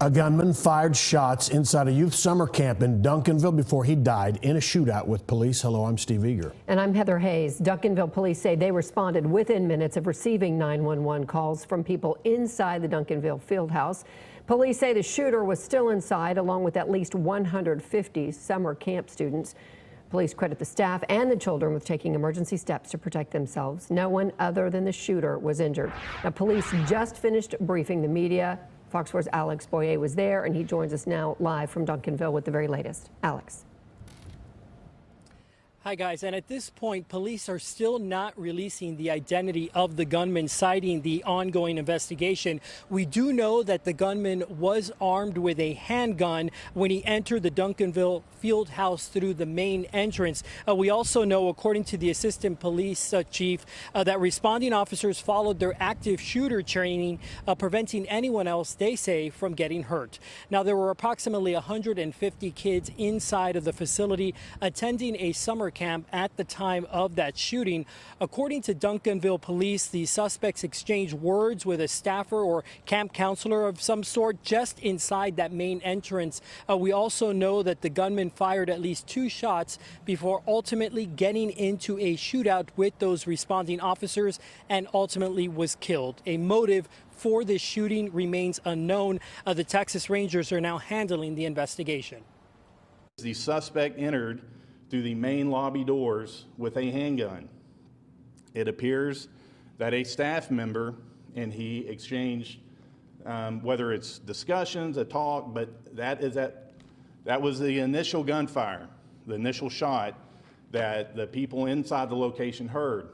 A gunman fired shots inside a youth summer camp in Duncanville before he died in a shootout with police. Hello, I'm Steve Eager. And I'm Heather Hayes. Duncanville police say they responded within minutes of receiving 911 calls from people inside the Duncanville Fieldhouse. Police say the shooter was still inside, along with at least 150 summer camp students. Police credit the staff and the children with taking emergency steps to protect themselves. No one other than the shooter was injured. Now, police just finished briefing the media. Fox 4's Alex Boyer was there, and he joins us now live from Duncanville with the very latest. Alex. Hi, guys. And at this point, police are still not releasing the identity of the gunman, citing the ongoing investigation. We do know that the gunman was armed with a handgun when he entered the Duncanville Fieldhouse through the main entrance. We also know, according to the assistant police chief, that responding officers followed their active shooter training, preventing anyone else, they say, from getting hurt. Now, there were approximately 150 kids inside of the facility attending a summer camp at the time of that shooting. According to Duncanville police, the suspects exchanged words with a staffer or camp counselor of some sort just inside that main entrance. We also know that the gunman fired at least 2 shots before ultimately getting into a shootout with those responding officers and ultimately was killed. A motive for this shooting remains unknown. The Texas Rangers are now handling the investigation. The suspect entered through the main lobby doors with a handgun. It appears that a staff member and he exchanged, whether it's discussions, a talk, but that was the initial gunfire, the initial shot that the people inside the location heard.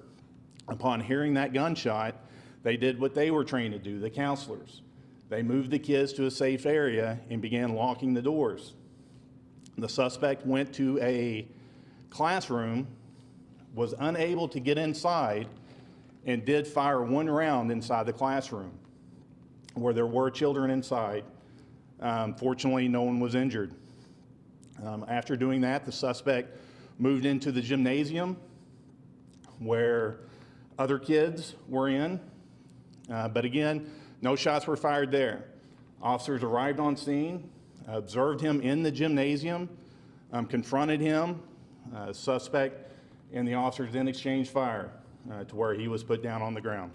Upon hearing that gunshot, they did what they were trained to do, the counselors. They moved the kids to a safe area and began locking the doors. The suspect went to a classroom, was unable to get inside, and did fire 1 round inside the classroom where there were children inside. Fortunately, no one was injured. After doing that, the suspect moved into the gymnasium where other kids were in, but again, no shots were fired there. Officers arrived on scene, observed him in the gymnasium, confronted him. Suspect and the officers then exchanged fire to where he was put down on the ground.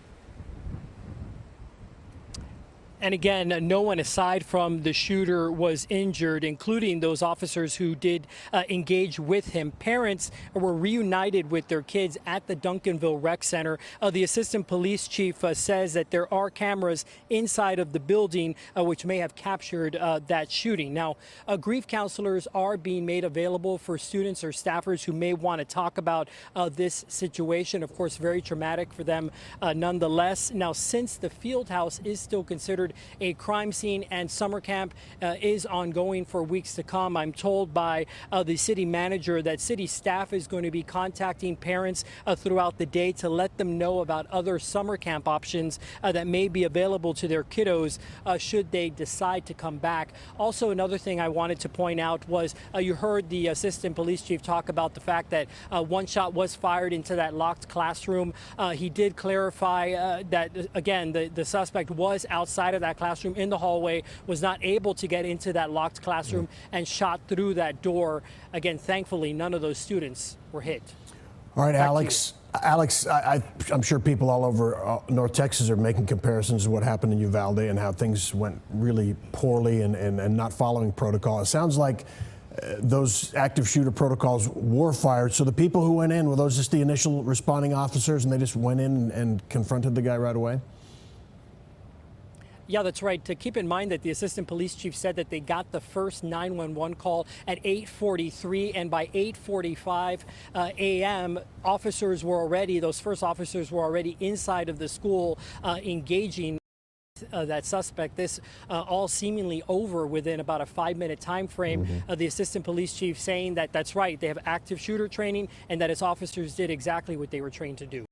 And again, no one aside from the shooter was injured, including those officers who did engage with him. Parents were reunited with their kids at the Duncanville Rec Center. The assistant police chief says that there are cameras inside of the building which may have captured that shooting. Now, grief counselors are being made available for students or staffers who may want to talk about this situation. Of course, very traumatic for them nonetheless. Now, since the field house is still considered a crime scene and summer camp is ongoing for weeks to come, I'm told by the city manager that city staff is going to be contacting parents throughout the day to let them know about other summer camp options that may be available to their kiddos should they decide to come back. Also, another thing I wanted to point out was you heard the assistant police chief talk about the fact that 1 shot was fired into that locked classroom. He did clarify that, again, the suspect was outside of that classroom in the hallway, was not able to get into that locked classroom and shot through that door. Again, thankfully, none of those students were hit. All right, Alex. I'm sure people all over North Texas are making comparisons to what happened in Uvalde and how things went really poorly and not following protocol. It sounds like those active shooter protocols were fired. So the people who went in, were those just the initial responding officers and they just went in and confronted the guy right away? Yeah, that's right. To keep in mind that the assistant police chief said that they got the first 911 call at 8:43, and by 8:45 a.m., those first officers were already inside of the school engaging that suspect. This all seemingly over within about a 5-minute time frame. The assistant police chief saying that that's right, they have active shooter training and that his officers did exactly what they were trained to do.